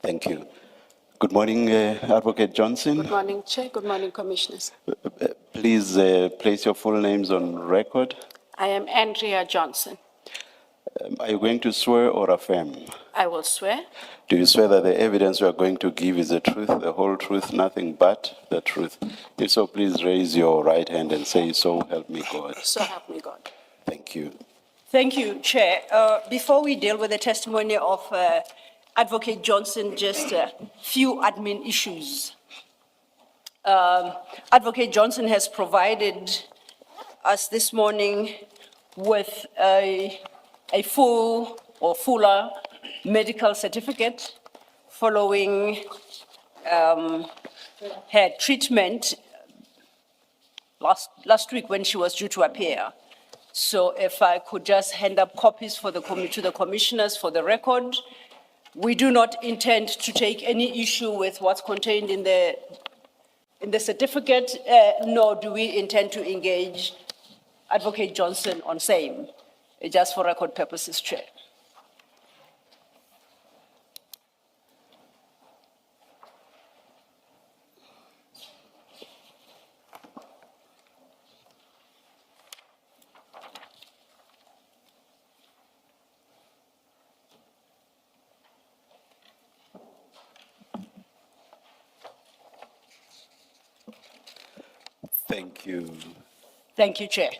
Thank you. Good morning, Advocate Johnson. Good morning, Chair. Good morning, Commissioners. Please place your full names on record. I am Andrea Johnson. Are you going to swear or affirm? I will swear. Do you swear that the evidence you are going to give is the truth, the whole truth, nothing but the truth? If so, please raise your right hand and say, "So help me God." So help me God. Thank you. Thank you, Chair. Before we deal with the testimony of Advocate Johnson, just a few admin issues. Advocate Johnson has provided us this morning with a full or fuller medical certificate following her treatment last week when she was due to appear. So if I could just hand up copies to the commissioners for the record. We do not intend to take any issue with what's contained in the certificate, nor do we intend to engage Advocate Johnson on same, just for record purposes, Chair. Thank you. Thank you, Chair.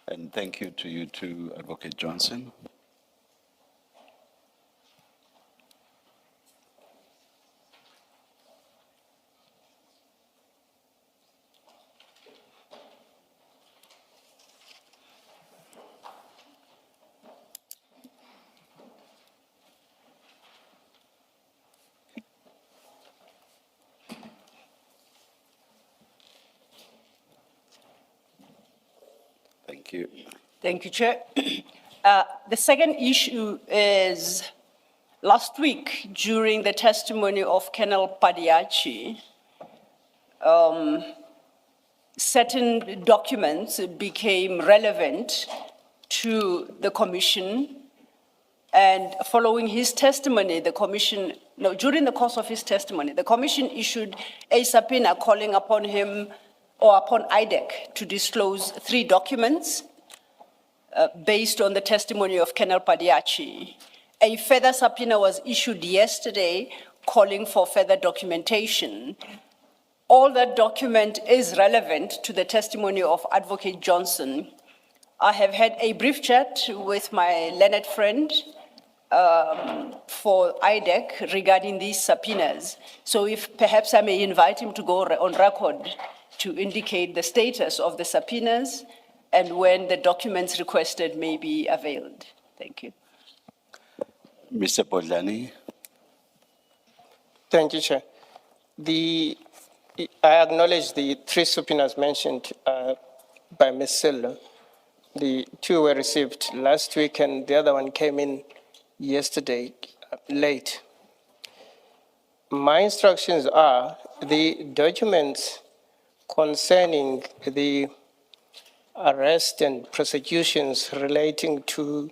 And thank you to you too, Advocate Johnson. Thank you. Thank you, Chair. The second issue is last week during the testimony of Colonel Padiachi, certain documents became relevant to the commission, and following his testimony, during the course of his testimony, the commission issued a subpoena calling upon him or upon IDAC to disclose 3 documents based on the testimony of Colonel Padiachi. A further subpoena was issued yesterday calling for further documentation. All that document is relevant to the testimony of Advocate Johnson. I have had a brief chat with my learned friend for IDAC regarding these subpoenas. So if perhaps I may invite him to go on record to indicate the status of the subpoenas and when the documents requested may be availed. Thank you. Mr. Podlani. Thank you, Chair. I acknowledge the 3 subpoenas mentioned by Ms. Silva. The 2 were received last week and the other one came in yesterday late. My instructions are the documents concerning the arrest and prosecutions relating to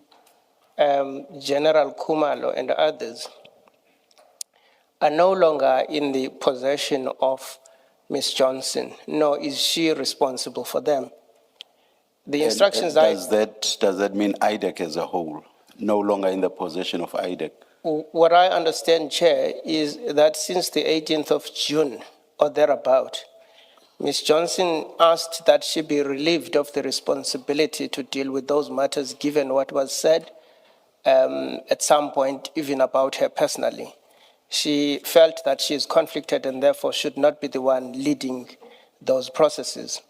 General Kumalo and others are no longer in the possession of Ms. Johnson, nor is she responsible for them. The instructions does that mean IDAC as a whole, no longer in the possession of IDAC? What I understand, Chair, is that since the 18th of June or thereabout, Ms. Johnson asked that she be relieved of the responsibility to deal with those matters given what was said at some point, even about her personally. She felt that she is conflicted and therefore should not be the one leading those processes.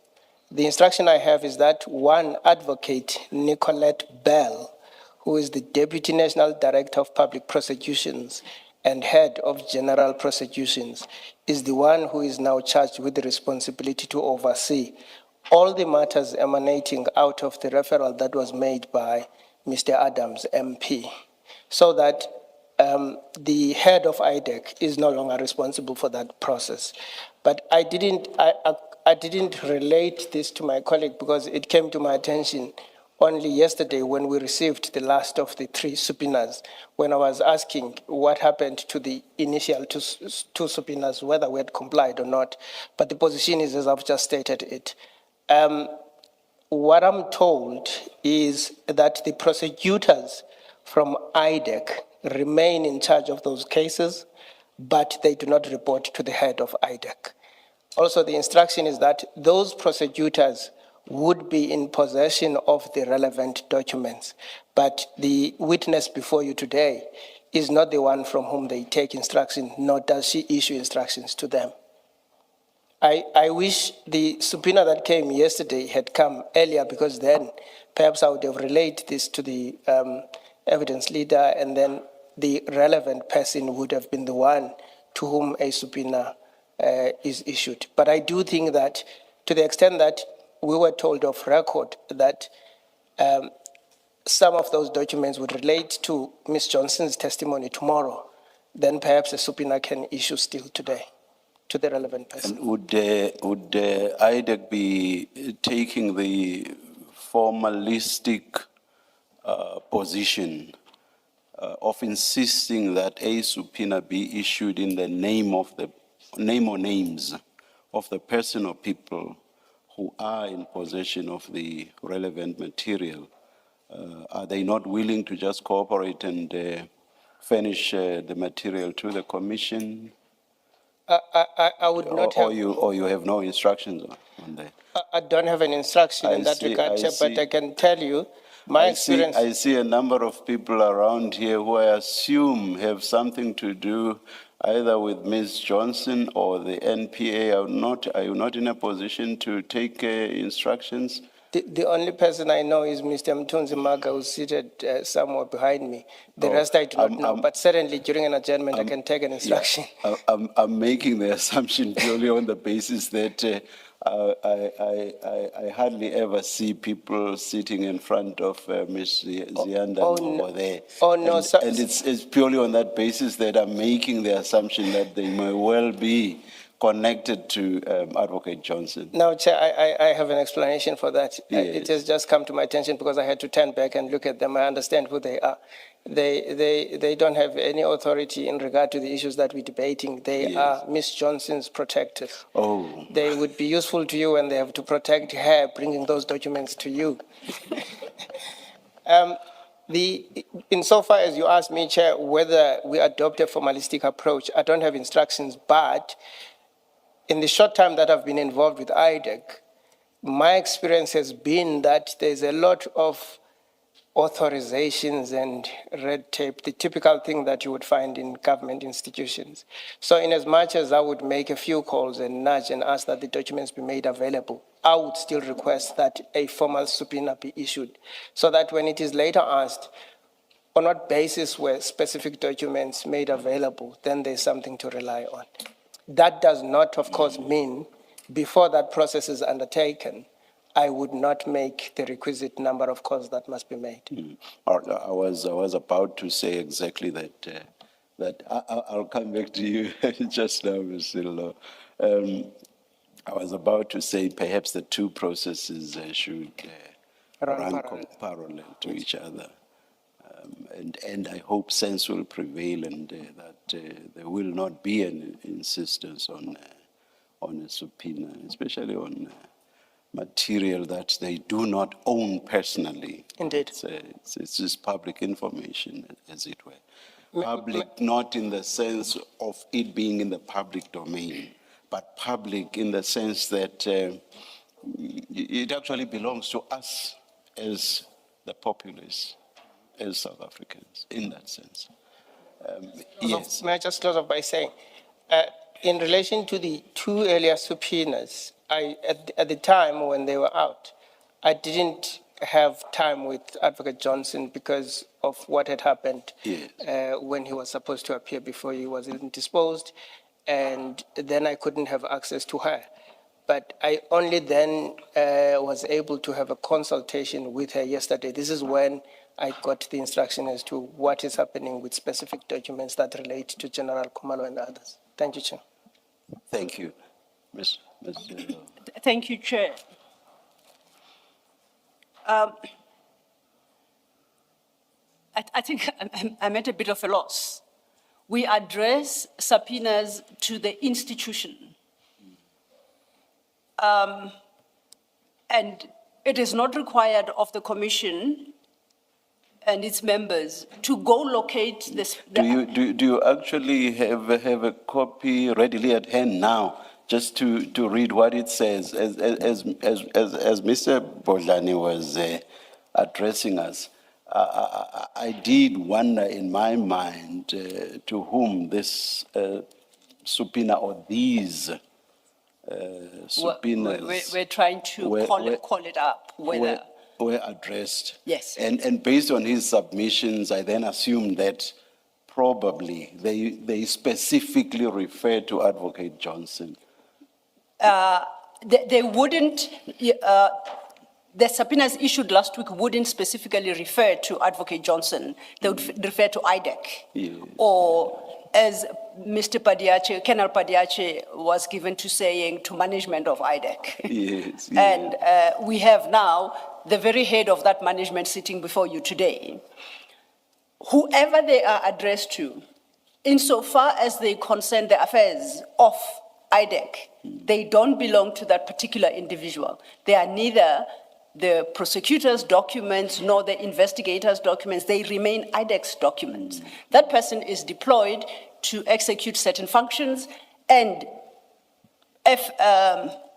The instruction I have is that one advocate, Nicolette Bell, who is the Deputy National Director of Public Prosecutions and Head of General Prosecutions, is the one who is now charged with the responsibility to oversee all the matters emanating out of the referral that was made by Mr. Adams, MP, so that the head of IDAC is no longer responsible for that process. But I didn't relate this to my colleague because it came to my attention only yesterday when we received the last of the 3 subpoenas, when I was asking what happened to the initial two subpoenas, whether we had complied or not. But the position is as I've just stated it. What I'm told is that the prosecutors from IDAC remain in charge of those cases, but they do not report to the head of IDAC. Also, the instruction is that those prosecutors would be in possession of the relevant documents, but the witness before you today is not the one from whom they take instruction, nor does she issue instructions to them. I wish the subpoena that came yesterday had come earlier, because then perhaps I would have relayed this to the evidence leader, and then the relevant person would have been the one to whom a subpoena is issued. But I do think that to the extent that we were told off record that some of those documents would relate to Ms. Johnson's testimony tomorrow, then perhaps a subpoena can issue still today to the relevant person. And would IDAC be taking the formalistic position of insisting that a subpoena be issued in the name of the name or names of the person or people who are in possession of the relevant material? Are they not willing to just cooperate and furnish the material to the commission? I would not have. Or you have no instructions on that? I don't have an instruction in that regard, Chair, but I can tell you my experience. I see a number of people around here who I assume have something to do either with Ms. Johnson or the NPA. Are you not in a position to take instructions? The only person I know is Mr. Mtunzi Maga, who's seated somewhere behind me. The rest I do not know, but certainly during an adjournment I can take an instruction. Yeah, I'm making the assumption purely on the basis that I hardly ever see people sitting in front of Ms. Zianda over there. Oh, no, and, sir. And it's purely on that basis that I'm making the assumption that they may well be connected to Advocate Johnson. Now, Chair, I have an explanation for that. Yes. It has just come to my attention because I had to turn back and look at them. I understand who they are. They don't have any authority in regard to the issues that we're debating. They are Ms. Johnson's protectors. Oh. They would be useful to you when they have to protect her, bringing those documents to you. Insofar as you asked me, Chair, whether we adopt a formalistic approach, I don't have instructions, but in the short time that I've been involved with IDAC, my experience has been that there's a lot of authorizations and red tape, the typical thing that you would find in government institutions. So in as much as I would make a few calls and nudge and ask that the documents be made available, I would still request that a formal subpoena be issued, so that when it is later asked on what basis were specific documents made available, then there's something to rely on. That does not, of course, mean before that process is undertaken, I would not make the requisite number of calls that must be made. I was about to say exactly that. I'll come back to you just now, Mr. Law. I was about to say perhaps the two processes should run parallel to each other. And I hope sense will prevail, and that there will not be an insistence on a subpoena, especially on material that they do not own personally. Indeed. It's just public information, as it were. Public, not in the sense of it being in the public domain, but public in the sense that it actually belongs to us as the populace, as South Africans, in that sense. Yes. May I just close off by saying, in relation to the two earlier subpoenas, at the time when they were out, I didn't have time with Advocate Johnson because of what had happened when he was supposed to appear before he was indisposed, and then I couldn't have access to her. But I only then was able to have a consultation with her yesterday. This is when I got the instruction as to what is happening with specific documents that relate to General Khumalo and others. Thank you, Chair. Thank you. Ms. Thank you, Chair. I think I'm at a bit of a loss. We address subpoenas to the institution. And it is not required of the commission and its members to go locate this. Do you actually have a copy readily at hand now, just to read what it says? As Mr. Bodlani was addressing us, I did wonder in my mind to whom this subpoena or these subpoenas We're trying to call it up, whether. were addressed. Yes. And based on his submissions, I then assumed that probably they specifically refer to Advocate Johnson. They wouldn't, the subpoenas issued last week wouldn't specifically refer to Advocate Johnson. They would refer to IDAC. Yes. Or as Mr. Padiache, Colonel Padiache was given to saying to management of IDAC. Yes. And we have now the very head of that management sitting before you today. Whoever they are addressed to, insofar as they concern the affairs of IDAC, they don't belong to that particular individual. They are neither the prosecutor's documents nor the investigator's documents. They remain IDAC's documents. That person is deployed to execute certain functions, and if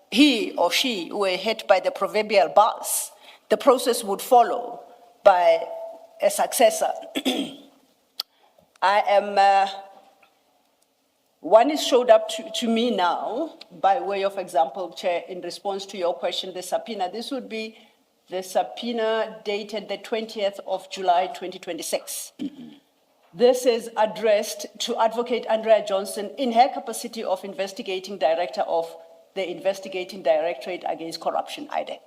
he or she were hit by the proverbial bus, the process would follow by a successor. One is showed up to me now, by way of example, Chair, in response to your question, the subpoena. This would be the subpoena dated the 20th of July, 2026. This is addressed to Advocate Andrea Johnson in her capacity of investigating director of the Investigating Directorate Against Corruption, IDAC.